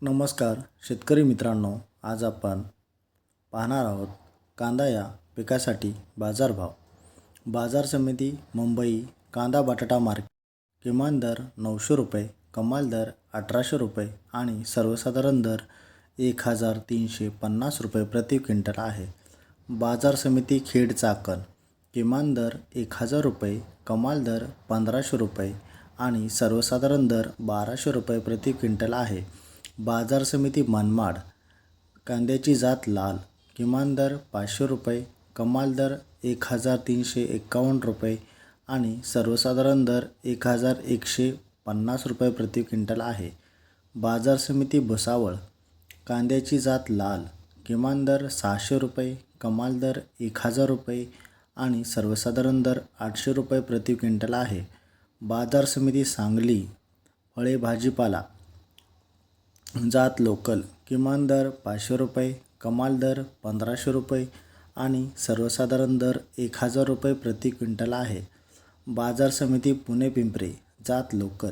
नमस्कार शेतकरी मित्रांनो, आज आपण पाहणार आहोत कांदा या पिकासाठी बाजारभाव. बाजार समिती मुंबई कांदा बटाटा मार्केट. किमान दर 900 रुपये, कमाल दर 1800 रुपये आणि सर्वसाधारण दर 1350 रुपये प्रति क्विंटल आहे. बाजार समिती खेड चाकण. किमान दर 1000 रुपये, कमाल दर 1500 रुपये आणि सर्वसाधारण दर 1200 रुपये प्रति क्विंटल आहे. बाजार समिती मनमाड. कांद्याची जात लाल. किमान दर 500 रुपये, कमाल दर 1351 रुपये आणि सर्वसाधारण दर 1150 रुपये प्रति क्विंटल आहे. बाजार समिती भुसावळ. कांद्याची जात लाल. किमान दर 600 रुपये, कमाल दर 1000 रुपये आणि सर्वसाधारण दर 800 रुपये प्रति क्विंटल आहे. बाजार समिती सांगली. फळे भाजीपाला. जात लोकल. किमान दर 500 रुपये, कमाल दर 1500 रुपये आणि सर्वसाधारण दर 1000 रुपये प्रति क्विंटल आहे. बाजार समिती पुणे पिंपरी. जात लोकल.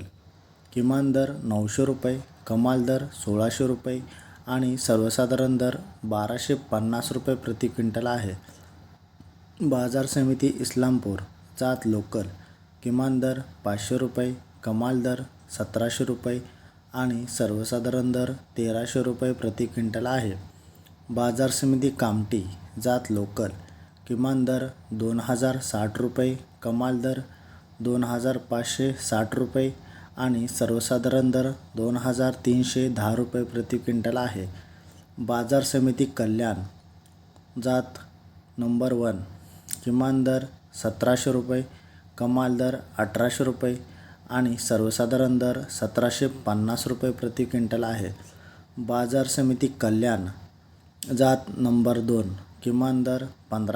किमान दर 900 रुपये, कमाल दर 1600 रुपये आणि सर्वसाधारण दर 1250 रुपये प्रति क्विंटल आहे. बाजार समिती इस्लामपूर. जात लोकल. किमान दर 500 रुपये, कमाल दर 1700 रुपये आणि सर्वसाधारण दर 1300 रुपये प्रति क्विंटल आहे. बाजार समिती कामठी. जात लोकल. किमान दर 2060 रुपये, कमाल दर 2560 रुपये आणि सर्वसाधारण दर 2310 रुपये प्रति क्विंटल आहे. बाजार समिती कल्याण. जात नंबर 1. किमान दर 1700 रुपये, कमाल दर 1800 रुपये आणि सर्वसाधारण दर 1750 रुपये प्रति क्विंटल आहे. बाजार समिती कल्याण. जात नंबर 2. किमान दर 15